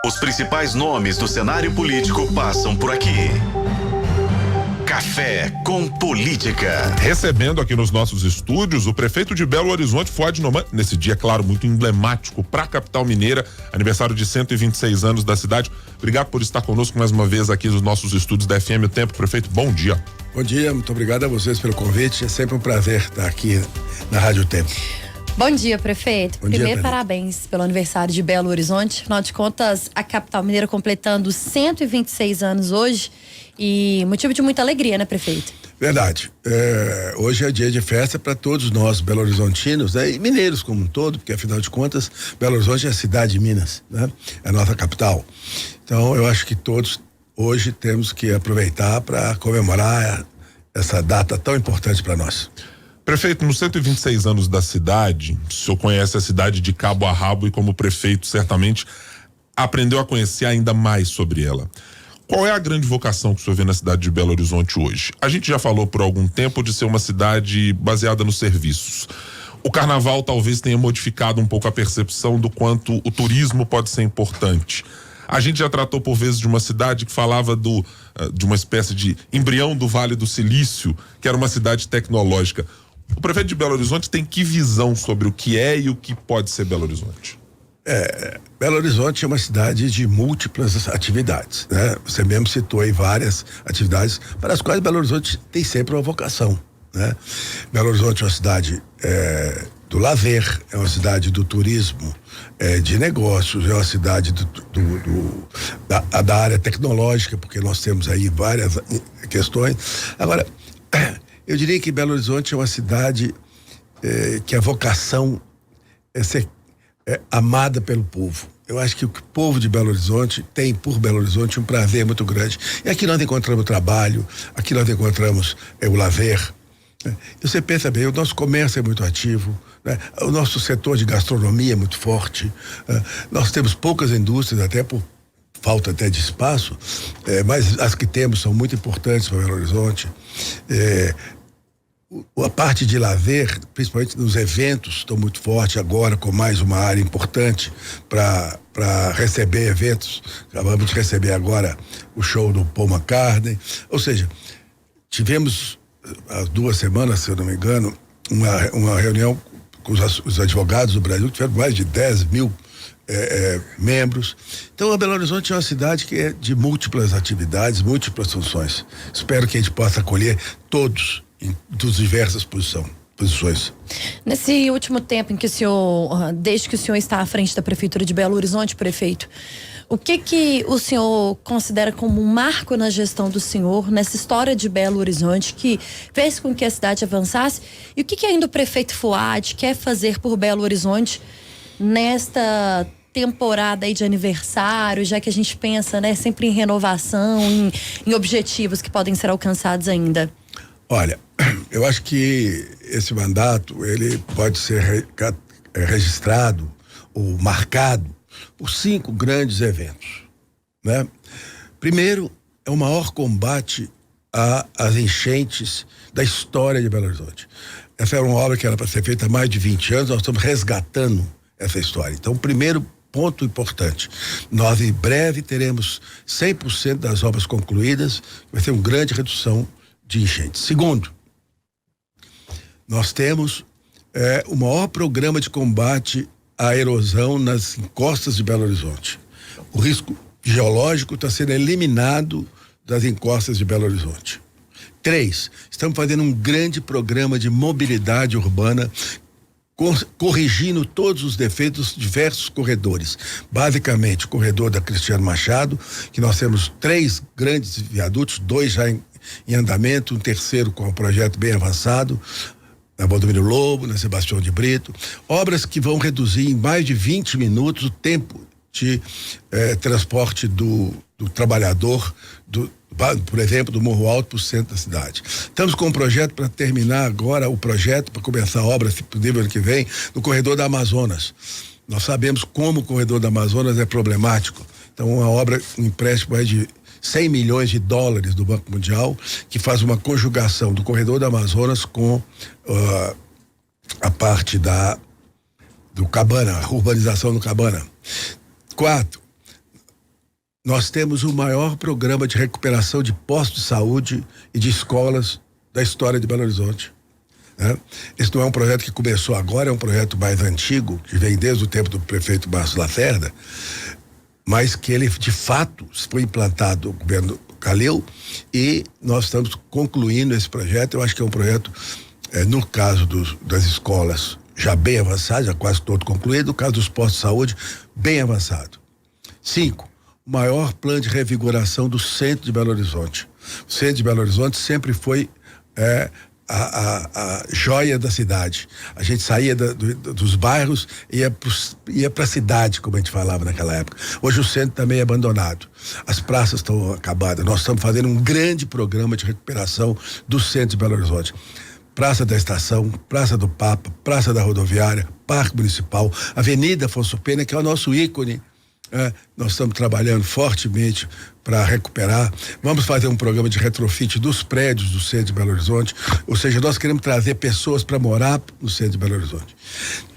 Os principais nomes do cenário político passam por aqui. Café com Política. Recebendo aqui nos nossos estúdios o prefeito de Belo Horizonte, Fuad Noman, nesse dia, claro, muito emblemático para a capital mineira, aniversário de 126 anos da cidade. Obrigado por estar conosco mais uma vez aqui nos nossos estúdios da FM O Tempo. Prefeito, bom dia. Bom dia, muito obrigado a vocês pelo convite. É sempre um prazer estar aqui na Rádio Tempo. Bom dia, prefeito. Bom dia, Primeiro, parabéns pelo aniversário de Belo Horizonte. Afinal de contas, a capital mineira completando 126 anos hoje e motivo de muita alegria, né, prefeito? Verdade. Hoje é dia de festa para todos nós belo-horizontinos, né? E mineiros como um todo, porque afinal de contas, Belo Horizonte é a cidade de Minas, né? É a nossa capital. Então, eu acho que todos hoje temos que aproveitar para comemorar essa data tão importante para nós. Prefeito, nos 126 anos da cidade, o senhor conhece a cidade de cabo a rabo e como prefeito certamente aprendeu a conhecer ainda mais sobre ela. Qual é a grande vocação que o senhor vê na cidade de Belo Horizonte hoje? A gente já falou por algum tempo de ser uma cidade baseada nos serviços. O carnaval talvez tenha modificado um pouco a percepção do quanto o turismo pode ser importante. A gente já tratou por vezes de uma cidade que falava de uma espécie de embrião do Vale do Silício, que era uma cidade tecnológica. O prefeito de Belo Horizonte tem que visão sobre o que é e o que pode ser Belo Horizonte? Belo Horizonte é uma cidade de múltiplas atividades, né? Você mesmo citou aí várias atividades para as quais Belo Horizonte tem sempre uma vocação, né? Belo Horizonte é uma cidade do lazer, é uma cidade do turismo, de negócios, é uma cidade da área tecnológica, porque nós temos aí várias questões. Agora, eu diria que Belo Horizonte é uma cidade que a vocação é ser amada pelo povo. Eu acho que o povo de Belo Horizonte tem por Belo Horizonte um prazer muito grande. E aqui nós encontramos o trabalho, aqui nós encontramos o lazer. Né? E você pensa bem, o nosso comércio é muito ativo, né? O nosso setor de gastronomia é muito forte. Nós temos poucas indústrias, até por falta até de espaço, mas as que temos são muito importantes para Belo Horizonte. A parte de lazer, principalmente nos eventos, estão muito forte agora, com mais uma área importante para receber eventos. Acabamos de receber agora o show do Paul McCartney. Ou seja, tivemos há 2 semanas, se eu não me engano, uma reunião com os advogados do Brasil, que tiveram mais de 10 mil membros. Então, a Belo Horizonte é uma cidade que é de múltiplas atividades, múltiplas funções. Espero que a gente possa acolher todos dos diversas posições. Nesse último tempo em que o senhor, desde que o senhor está à frente da Prefeitura de Belo Horizonte, prefeito, o que o senhor considera como um marco na gestão do senhor, nessa história de Belo Horizonte, que fez com que a cidade avançasse? E o que ainda o prefeito Fuad quer fazer por Belo Horizonte nesta temporada aí de aniversário, já que a gente pensa, né, sempre em renovação, em objetivos que podem ser alcançados ainda? Olha, eu acho que esse mandato, ele pode ser registrado ou marcado por 5 grandes eventos, né? Primeiro, é o maior combate às enchentes da história de Belo Horizonte. Essa era uma obra que era para ser feita há mais de 20 anos, nós estamos resgatando essa história. Então, primeiro ponto importante, nós em breve teremos 100% das obras concluídas, vai ser uma grande redução de enchentes. Segundo, nós temos o maior programa de combate à erosão nas encostas de Belo Horizonte. O risco geológico está sendo eliminado das encostas de Belo Horizonte. 3, estamos fazendo um grande programa de mobilidade urbana, corrigindo todos os defeitos de diversos corredores. Basicamente, o corredor da Cristiano Machado, que nós temos 3 grandes viadutos, 2 já em andamento, um terceiro com um projeto bem avançado, na Valdomiro Lobo, na Sebastião de Brito, obras que vão reduzir em mais de 20 minutos o tempo de transporte do trabalhador, por exemplo, do Morro Alto para o centro da cidade. Estamos com um projeto para terminar agora o projeto, para começar a obra, se possível, ano que vem, no corredor da Amazonas. Nós sabemos como o corredor da Amazonas é problemático. Então, uma obra, um empréstimo aí de 100 milhões de dólares do Banco Mundial, que faz uma conjugação do corredor da Amazonas com a parte do Cabana, a urbanização do Cabana. 4, nós temos o maior programa de recuperação de postos de saúde e de escolas da história de Belo Horizonte. Né? Esse não é um projeto que começou agora, é um projeto mais antigo, que vem desde o tempo do prefeito Márcio Lacerda, mas que ele, de fato, foi implantado no governo Calil e nós estamos concluindo esse projeto. Eu acho que é um projeto, no caso das escolas, já bem avançado, já quase todo concluído, no caso dos postos de saúde, bem avançado. 5, o maior plano de revigoração do centro de Belo Horizonte. O centro de Belo Horizonte sempre foi a joia da cidade. A gente saía dos bairros e ia para a cidade, como a gente falava naquela época. Hoje o centro também é abandonado. As praças estão acabadas. Nós estamos fazendo um grande programa de recuperação do centro de Belo Horizonte. Praça da Estação, Praça do Papa, Praça da Rodoviária, Parque Municipal, Avenida Afonso Pena, que é o nosso ícone. Nós estamos trabalhando fortemente para recuperar. Vamos fazer um programa de retrofit dos prédios do centro de Belo Horizonte, ou seja, nós queremos trazer pessoas para morar no centro de Belo Horizonte.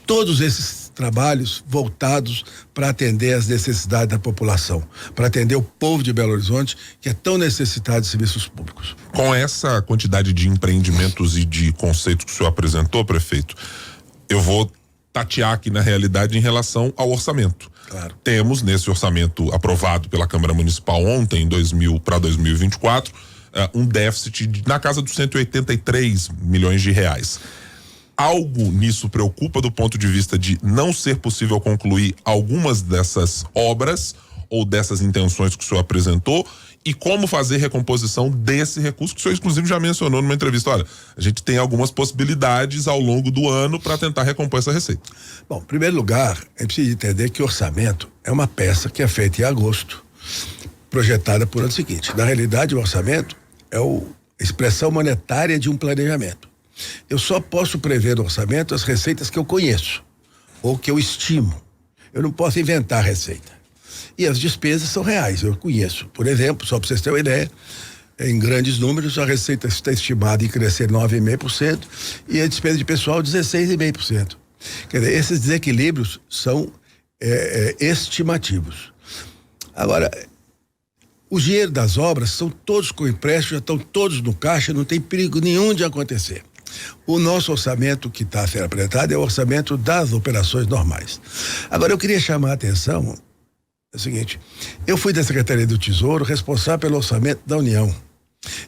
Todos esses trabalhos voltados para atender as necessidades da população, para atender o povo de Belo Horizonte, que é tão necessitado de serviços públicos. Com essa quantidade de empreendimentos e de conceitos que o senhor apresentou, prefeito, eu vou tatear aqui na realidade em relação ao orçamento. Claro. Temos nesse orçamento aprovado pela Câmara Municipal ontem, para 2024, um déficit na casa dos 183 milhões de reais. Algo nisso preocupa do ponto de vista de não ser possível concluir algumas dessas obras ou dessas intenções que o senhor apresentou, e como fazer recomposição desse recurso que o senhor inclusive já mencionou numa entrevista. Olha, a gente tem algumas possibilidades ao longo do ano para tentar recompor essa receita. Bom, em primeiro lugar, a gente precisa entender que orçamento é uma peça que é feita em agosto, projetada para o ano seguinte. Na realidade, o orçamento é a expressão monetária de um planejamento. Eu só posso prever no orçamento as receitas que eu conheço ou que eu estimo. Eu não posso inventar receita. E as despesas são reais, eu conheço. Por exemplo, só para vocês terem uma ideia, em grandes números, a receita está estimada em crescer 9,5% e a despesa de pessoal 16,5%. Quer dizer, esses desequilíbrios são estimativos. Agora, o dinheiro das obras são todos com empréstimo, já estão todos no caixa, não tem perigo nenhum de acontecer. O nosso orçamento que está sendo apresentado é o orçamento das operações normais. Agora, eu queria chamar a atenção. É o seguinte, eu fui da Secretaria do Tesouro responsável pelo orçamento da União.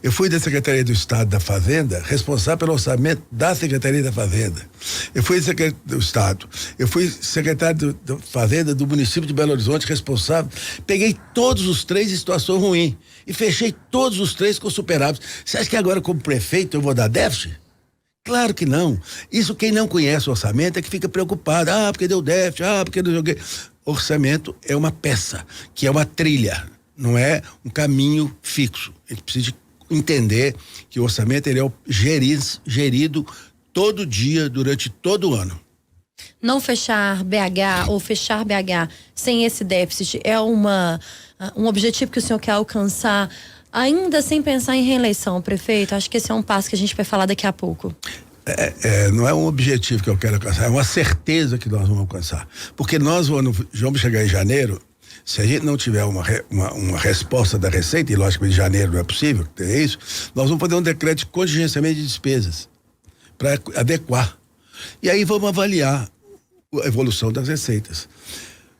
Eu fui da Secretaria do Estado da Fazenda responsável pelo orçamento da Secretaria da Fazenda. Eu fui secretário do Estado. Eu fui secretário da Fazenda do município de Belo Horizonte responsável. Peguei todos os três em situação ruim e fechei todos os três com superávit. Você acha que agora como prefeito eu vou dar déficit? Claro que não. Isso quem não conhece o orçamento é que fica preocupado. Porque deu déficit, porque não joguei. Orçamento é uma peça, que é uma trilha, não é um caminho fixo. A gente precisa entender que o orçamento ele é gerido todo dia, durante todo o ano. Não fechar BH ou fechar BH sem esse déficit é um objetivo que o senhor quer alcançar, ainda sem pensar em reeleição, prefeito? Acho que esse é um passo que a gente vai falar daqui a pouco. Não é um objetivo que eu quero alcançar, é uma certeza que nós vamos alcançar. Porque nós vamos chegar em janeiro, se a gente não tiver uma resposta da Receita, e logicamente em janeiro não é possível ter isso, nós vamos fazer um decreto de contingenciamento de despesas para adequar. E aí vamos avaliar a evolução das receitas.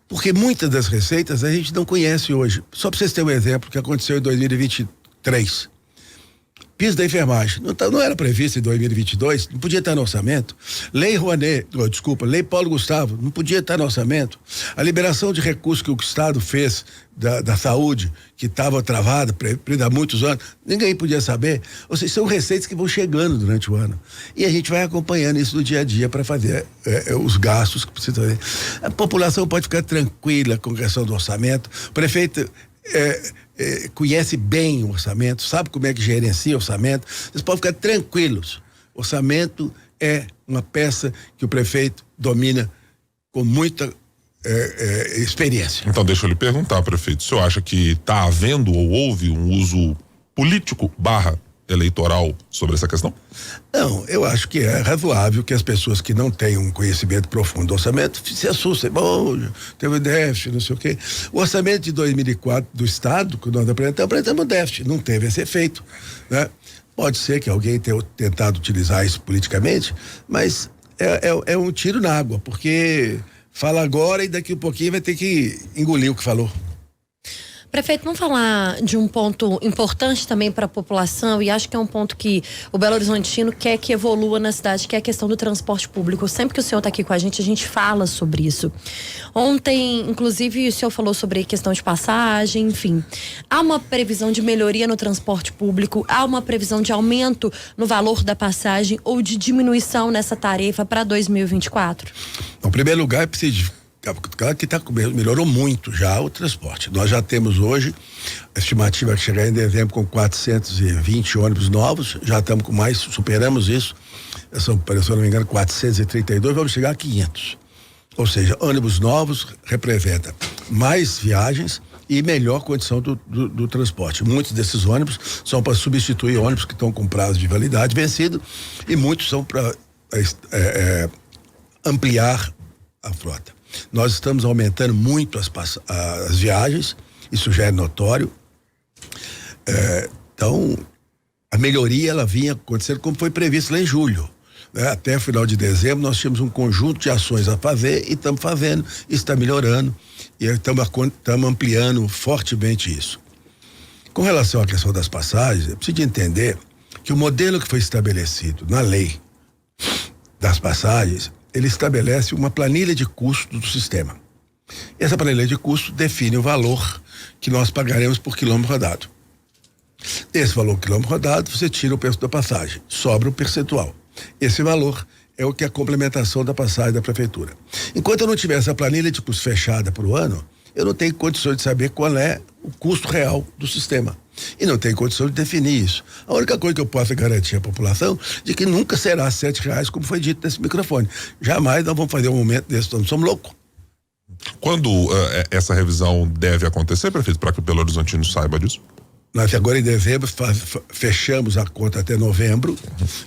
Porque muitas das receitas a gente não conhece hoje. Só para vocês terem um exemplo que aconteceu em 2023. Piso da enfermagem, não era previsto em 2022, não podia estar no orçamento. Lei Paulo Gustavo, não podia estar no orçamento. A liberação de recursos que o Estado fez da saúde, que estava travada há muitos anos, ninguém podia saber. Ou seja, são receitas que vão chegando durante o ano. E a gente vai acompanhando isso no dia a dia para fazer os gastos que precisa fazer. A população pode ficar tranquila com a questão do orçamento. O prefeito conhece bem o orçamento, sabe como é que gerencia o orçamento. Vocês podem ficar tranquilos. Orçamento é uma peça que o prefeito domina com muita experiência. Então deixa eu lhe perguntar, prefeito, o senhor acha que está havendo ou houve um uso político / eleitoral sobre essa questão? Não, eu acho que é razoável que as pessoas que não têm um conhecimento profundo do orçamento se assustem. Bom, teve déficit, não sei o quê. O orçamento de 2004 do Estado, que nós apresentamos déficit, não teve esse efeito, né? Pode ser que alguém tenha tentado utilizar isso politicamente, mas é um tiro na água, porque fala agora e daqui a pouquinho vai ter que engolir o que falou. Prefeito, vamos falar de um ponto importante também para a população, e acho que é um ponto que o Belo Horizontino quer que evolua na cidade, que é a questão do transporte público. Sempre que o senhor está aqui com a gente fala sobre isso. Ontem, inclusive, o senhor falou sobre questão de passagem, enfim. Há uma previsão de melhoria no transporte público? Há uma previsão de aumento no valor da passagem ou de diminuição nessa tarefa para 2024? Em primeiro lugar, é preciso. Claro que melhorou muito já o transporte. Nós já temos hoje a estimativa que chegar em dezembro com 420 ônibus novos, já estamos com mais, superamos isso. São, se eu não me engano, 432, vamos chegar a 500. Ou seja, ônibus novos representa mais viagens e melhor condição do transporte. Muitos desses ônibus são para substituir ônibus que estão com prazo de validade vencido e muitos são para ampliar a frota. Nós estamos aumentando muito as viagens, isso já é notório. Então, a melhoria ela vinha acontecendo como foi previsto lá em julho. Né? Até o final de dezembro nós tínhamos um conjunto de ações a fazer e estamos fazendo, está melhorando e estamos ampliando fortemente isso. Com relação à questão das passagens, é preciso entender que o modelo que foi estabelecido na lei das passagens, ele estabelece uma planilha de custo do sistema. Essa planilha de custo define o valor que nós pagaremos por quilômetro rodado. Desse valor quilômetro rodado, você tira o preço da passagem, sobra o percentual. Esse valor é o que é a complementação da passagem da prefeitura. Enquanto eu não tiver essa planilha de custo fechada para o ano, eu não tenho condições de saber qual é o custo real do sistema. E não tenho condição de definir isso. A única coisa que eu posso garantir à população de que nunca será R$7, como foi dito nesse microfone. Jamais nós vamos fazer um momento desse, nós somos loucos. Quando essa revisão deve acontecer, prefeito, para que o Belo Horizontino saiba disso? Nós agora em dezembro fechamos a conta até novembro,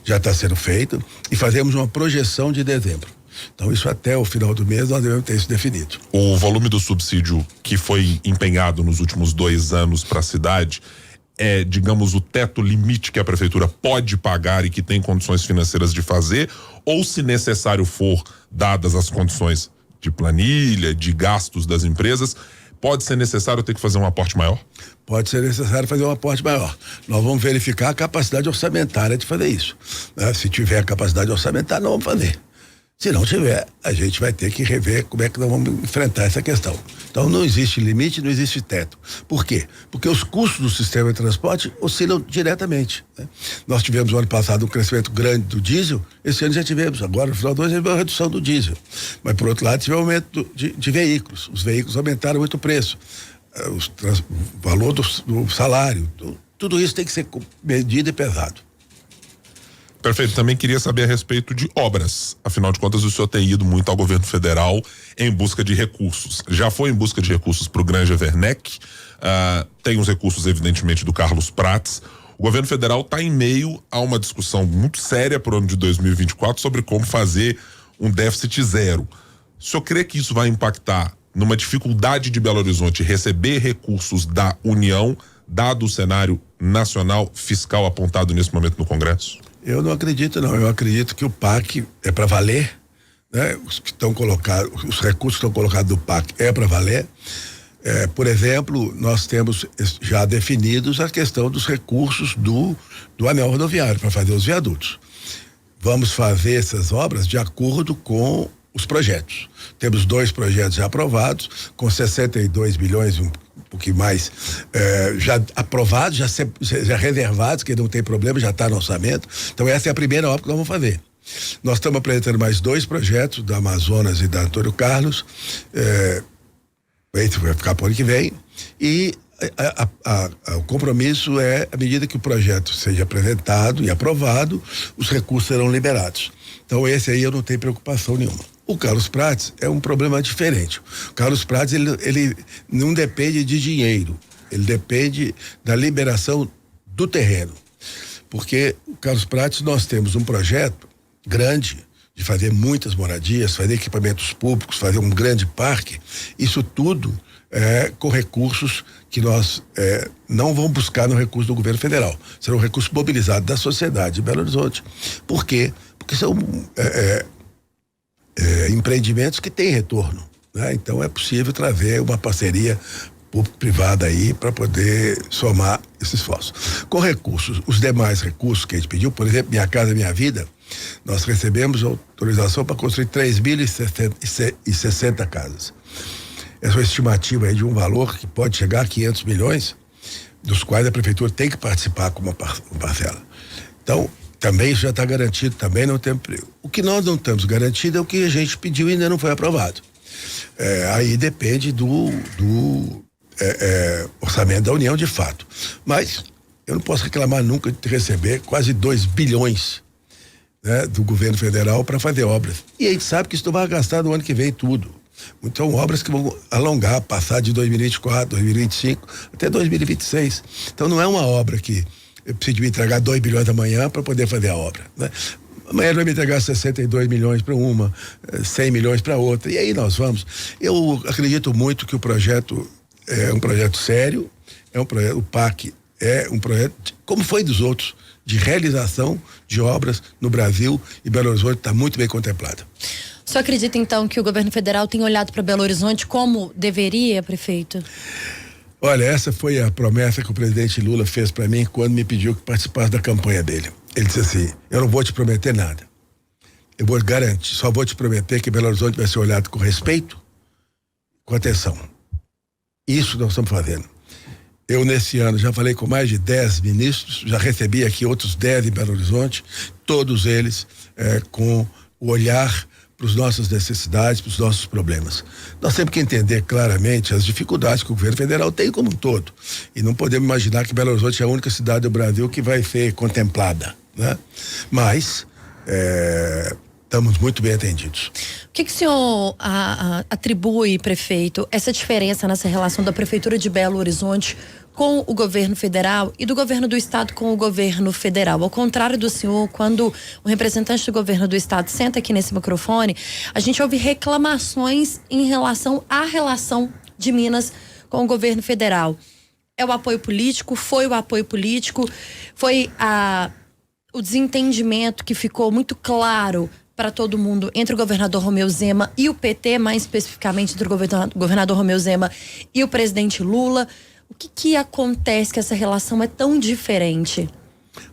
já está sendo feito, e fazemos uma projeção de dezembro. Então isso até o final do mês nós devemos ter isso definido. O volume do subsídio que foi empenhado nos últimos 2 anos para a cidade é, digamos, o teto limite que a prefeitura pode pagar e que tem condições financeiras de fazer, ou se necessário for, dadas as condições de planilha, de gastos das empresas, pode ser necessário ter que fazer um aporte maior? Pode ser necessário fazer um aporte maior. Nós vamos verificar a capacidade orçamentária de fazer isso. Né? Se tiver capacidade orçamentária, nós vamos fazer. Se não tiver, a gente vai ter que rever como é que nós vamos enfrentar essa questão. Então não existe limite, não existe teto. Por quê? Porque os custos do sistema de transporte oscilam diretamente. Né? Nós tivemos no ano passado um crescimento grande do diesel, esse ano já tivemos, agora no final do ano já tivemos uma redução do diesel. Mas por outro lado tivemos um aumento de veículos. Os veículos aumentaram muito o preço. O valor do salário, tudo isso tem que ser medido e pesado. Perfeito, também queria saber a respeito de obras. Afinal de contas, o senhor tem ido muito ao governo federal em busca de recursos. Já foi em busca de recursos para o Granja Werneck, tem os recursos, evidentemente, do Carlos Prates. O governo federal está em meio a uma discussão muito séria para o ano de 2024 sobre como fazer um déficit zero. O senhor crê que isso vai impactar numa dificuldade de Belo Horizonte receber recursos da União, dado o cenário nacional fiscal apontado nesse momento no Congresso? Eu não acredito, não. Eu acredito que o PAC é para valer, né? Os que estão colocados, os recursos que estão colocados do PAC é para valer. Por exemplo, nós temos já definidos a questão dos recursos do anel rodoviário para fazer os viadutos. Vamos fazer essas obras de acordo com os projetos. Temos 2 projetos já aprovados, com 62 bilhões, um pouquinho mais, já aprovados, já reservados, que não tem problema, já está no orçamento. Então essa é a primeira obra que nós vamos fazer. Nós estamos apresentando mais 2 projetos, da Amazonas e da Antônio Carlos, esse vai ficar para o ano que vem, e o compromisso é, à medida que o projeto seja apresentado e aprovado, os recursos serão liberados. Então esse aí eu não tenho preocupação nenhuma. O Carlos Prates é um problema diferente. O Carlos Prates, ele não depende de dinheiro, ele depende da liberação do terreno. Porque, Carlos Prates, nós temos um projeto grande de fazer muitas moradias, fazer equipamentos públicos, fazer um grande parque, isso tudo com recursos que nós não vamos buscar no recurso do governo federal, será um recurso mobilizado da sociedade de Belo Horizonte. Por quê? Porque são empreendimentos que têm retorno, né? Então é possível trazer uma parceria público-privada aí para poder somar esse esforço. Com recursos, os demais recursos que a gente pediu, por exemplo, Minha Casa Minha Vida, nós recebemos autorização para construir 3.060 casas. Essa é uma estimativa aí de um valor que pode chegar a 500 milhões, dos quais a prefeitura tem que participar com uma parcela. Então, também isso já está garantido, também não tem emprego. O que nós não estamos garantido é o que a gente pediu e ainda não foi aprovado. Aí depende do orçamento da União, de fato. Mas eu não posso reclamar nunca de receber quase 2 bilhões, né, do governo federal para fazer obras. E a gente sabe que isso vai gastar no ano que vem tudo. Então, obras que vão alongar, passar de 2024, 2025 até 2026. Então, não é uma obra que eu preciso me entregar 2 bilhões amanhã para poder fazer a obra, né? Amanhã vai me entregar 62 milhões para uma, 100 milhões para outra. E aí nós vamos. Eu acredito muito que o projeto é um projeto sério, o PAC é um projeto, como foi dos outros, de realização de obras no Brasil, e Belo Horizonte está muito bem contemplada. O senhor acredita, então, que o governo federal tem olhado para Belo Horizonte como deveria, prefeito? Olha, essa foi a promessa que o presidente Lula fez para mim quando me pediu que participasse da campanha dele. Ele disse assim: eu não vou te prometer nada. Eu vou garantir, só vou te prometer que Belo Horizonte vai ser olhado com respeito, com atenção. Isso nós estamos fazendo. Eu, nesse ano, já falei com mais de 10 ministros, já recebi aqui outros 10 em Belo Horizonte, todos eles com o olhar para as nossas necessidades, para os nossos problemas. Nós temos que entender claramente as dificuldades que o governo federal tem como um todo. E não podemos imaginar que Belo Horizonte é a única cidade do Brasil que vai ser contemplada, né? Mas estamos muito bem atendidos. O que o senhor atribui, prefeito, essa diferença nessa relação da Prefeitura de Belo Horizonte com o governo federal e do governo do estado com o governo federal? Ao contrário do senhor, quando o representante do governo do estado senta aqui nesse microfone, a gente ouve reclamações em relação à relação de Minas com o governo federal. É o apoio político, foi o apoio político, foi o desentendimento que ficou muito claro para todo mundo entre o governador Romeu Zema e o PT, mais especificamente entre o governador Romeu Zema e o presidente Lula. O que acontece que essa relação é tão diferente?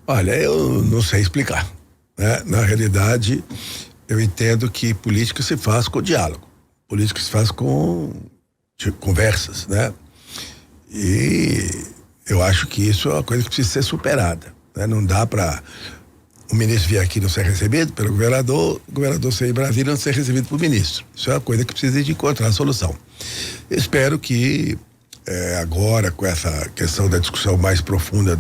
Olha, eu não sei explicar, né? Na realidade, eu entendo que política se faz com diálogo, política se faz com conversas, né? E eu acho que isso é uma coisa que precisa ser superada, né? Não dá para o ministro vir aqui e não ser recebido pelo governador, o governador sair em Brasília e não ser recebido pelo ministro. Isso é uma coisa que precisa de encontrar a solução. Eu espero que agora, com essa questão da discussão mais profunda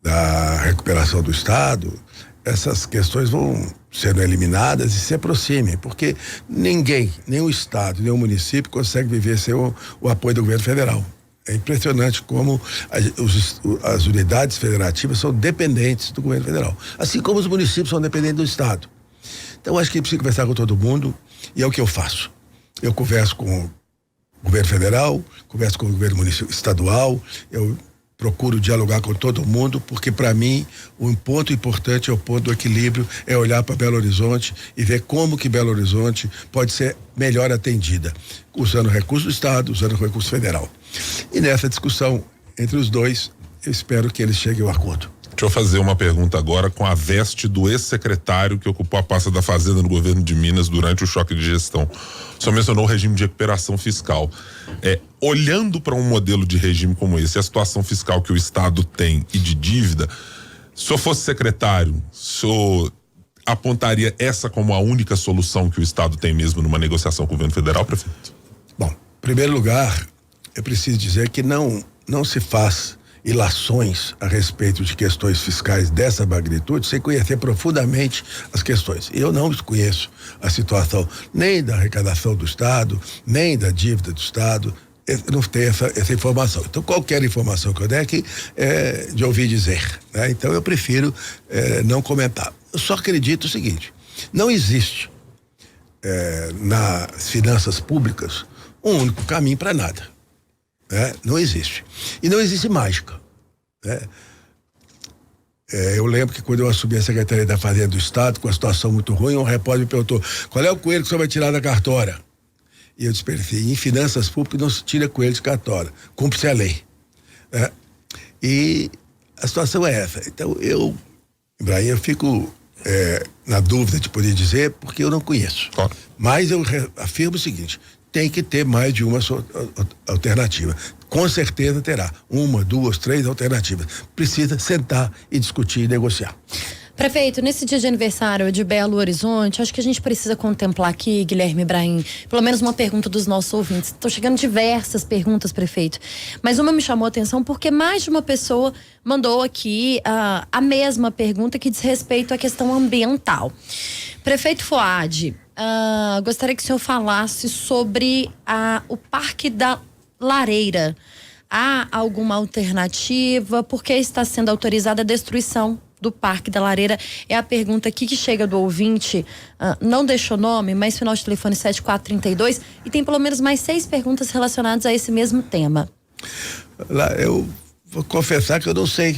da recuperação do Estado, essas questões vão sendo eliminadas e se aproximem, porque ninguém, nem o Estado, nem o município consegue viver sem o apoio do governo federal. É impressionante como as unidades federativas são dependentes do governo federal, assim como os municípios são dependentes do Estado. Então, acho que precisa conversar com todo mundo, e é o que eu faço. Eu converso com o governo federal, converso com o governo estadual, eu procuro dialogar com todo mundo, porque para mim um ponto importante é o ponto do equilíbrio, é olhar para Belo Horizonte e ver como que Belo Horizonte pode ser melhor atendida, usando recursos do Estado, usando recurso federal. E nessa discussão entre os dois, eu espero que eles cheguem ao acordo. Deixa eu fazer uma pergunta agora com a veste do ex-secretário que ocupou a pasta da Fazenda no governo de Minas durante o choque de gestão. O senhor mencionou o regime de recuperação fiscal. Olhando para um modelo de regime como esse, a situação fiscal que o Estado tem e de dívida, se o senhor fosse secretário, o senhor apontaria essa como a única solução que o Estado tem mesmo numa negociação com o governo federal, prefeito? Bom, em primeiro lugar, eu preciso dizer que não se faz ilações a respeito de questões fiscais dessa magnitude sem conhecer profundamente as questões. Eu não conheço a situação nem da arrecadação do Estado, nem da dívida do Estado. eu não tenho essa informação. Então, qualquer informação que eu der aqui é de ouvir dizer, né? Então, eu prefiro não comentar. Eu só acredito o seguinte: não existe nas finanças públicas um único caminho para nada, né? Não existe. E não existe mágica, né? Eu lembro que quando eu assumi a Secretaria da Fazenda do Estado, com a situação muito ruim, um repórter me perguntou: qual é o coelho que o senhor vai tirar da cartola? E eu disse: em finanças públicas não se tira coelho de cartola, cumpre-se a lei, né? E a situação é essa. Então, Ibrahim, eu fico na dúvida de poder dizer, porque eu não conheço. Claro. Mas eu afirmo o seguinte: tem que ter mais de uma alternativa. Com certeza terá 1, 2, 3 alternativas. Precisa sentar e discutir e negociar. Prefeito, nesse dia de aniversário de Belo Horizonte, acho que a gente precisa contemplar aqui, Guilherme Ibrahim, pelo menos uma pergunta dos nossos ouvintes. Estão chegando diversas perguntas, prefeito, mas uma me chamou a atenção porque mais de uma pessoa mandou aqui a mesma pergunta que diz respeito à questão ambiental. Prefeito Fuad, gostaria que o senhor falasse sobre o Parque da Lareira. Há alguma alternativa? Por que está sendo autorizada a destruição do Parque da Lareira? É a pergunta aqui que chega do ouvinte, não deixou nome, mas final de telefone 7432, e tem pelo menos mais 6 perguntas relacionadas a esse mesmo tema. Eu vou confessar que eu não sei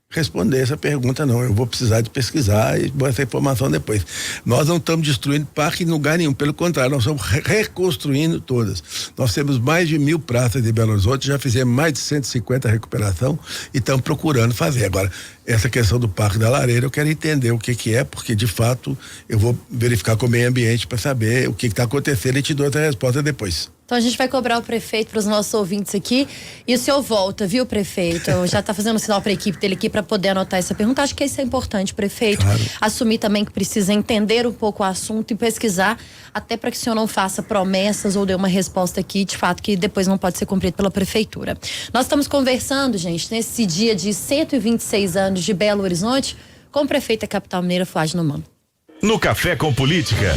responder essa pergunta, não. Eu vou precisar de pesquisar e botar essa informação depois. Nós não estamos destruindo parque em lugar nenhum, pelo contrário, nós estamos reconstruindo todas. Nós temos mais de 1000 praças de Belo Horizonte, já fizemos mais de 150 recuperação e estamos procurando fazer. Agora, essa questão do Parque da Lareira, eu quero entender o que é, porque de fato eu vou verificar com o meio ambiente para saber o que está acontecendo e te dou essa resposta depois. Então a gente vai cobrar o prefeito para os nossos ouvintes aqui, e o senhor volta, viu, prefeito? Já está fazendo um sinal para a equipe dele aqui para poder anotar essa pergunta. Acho que isso é importante, prefeito. Claro. Assumir também que precisa entender um pouco o assunto e pesquisar, até para que o senhor não faça promessas ou dê uma resposta aqui, de fato, que depois não pode ser cumprido pela prefeitura. Nós estamos conversando, gente, nesse dia de 126 anos de Belo Horizonte, com o prefeito da capital mineira, Fuad Noman. No Café com Política,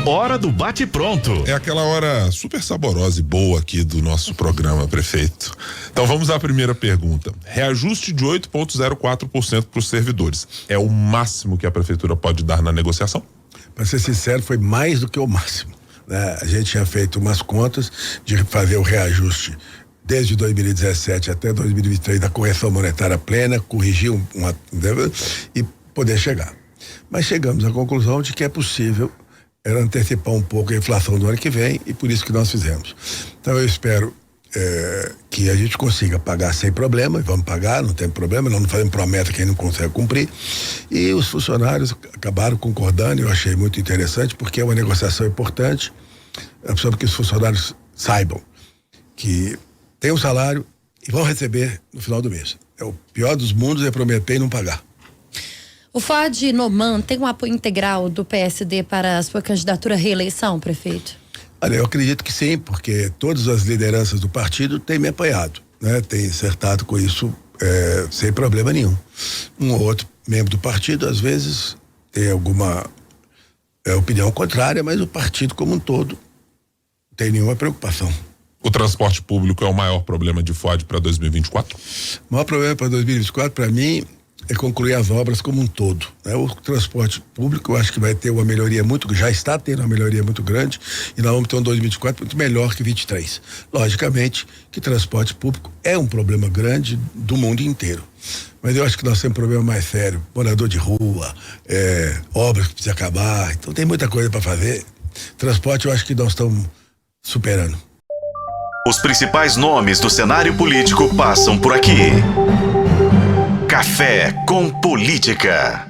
hora do bate-pronto. É aquela hora super saborosa e boa aqui do nosso programa, prefeito. Então vamos à primeira pergunta. Reajuste de 8,04% para os servidores. É o máximo que a prefeitura pode dar na negociação? Para ser sincero, foi mais do que o máximo, né? A gente tinha feito umas contas de fazer o reajuste desde 2017 até 2023 da correção monetária plena, corrigir e poder chegar. Mas chegamos à conclusão de que é possível antecipar um pouco a inflação do ano que vem, e por isso que nós fizemos. Então eu espero que a gente consiga pagar sem problema, e vamos pagar, não tem problema, nós não fazemos promessa que a gente não consegue cumprir. E os funcionários acabaram concordando, eu achei muito interessante, porque é uma negociação importante, para que os funcionários saibam que tem um salário e vão receber no final do mês. É o pior dos mundos, é prometer e não pagar. O Fuad Noman tem um apoio integral do PSD para a sua candidatura à reeleição, prefeito? Olha, eu acredito que sim, porque todas as lideranças do partido têm me apoiado, né? Têm acertado com isso sem problema nenhum. Um ou outro membro do partido, às vezes, tem alguma opinião contrária, mas o partido como um todo não tem nenhuma preocupação. O transporte público é o maior problema de Fuad para 2024? O maior problema para 2024, para mim, é concluir as obras como um todo, né? O transporte público, eu acho que vai ter uma melhoria já está tendo uma melhoria muito grande, e nós vamos ter um 2024 muito melhor que 23. Logicamente que transporte público é um problema grande do mundo inteiro, mas eu acho que nós temos um problema mais sério: morador de rua, obras que precisam acabar, então tem muita coisa para fazer. Transporte eu acho que nós estamos superando. Os principais nomes do cenário político passam por aqui. Café com Política.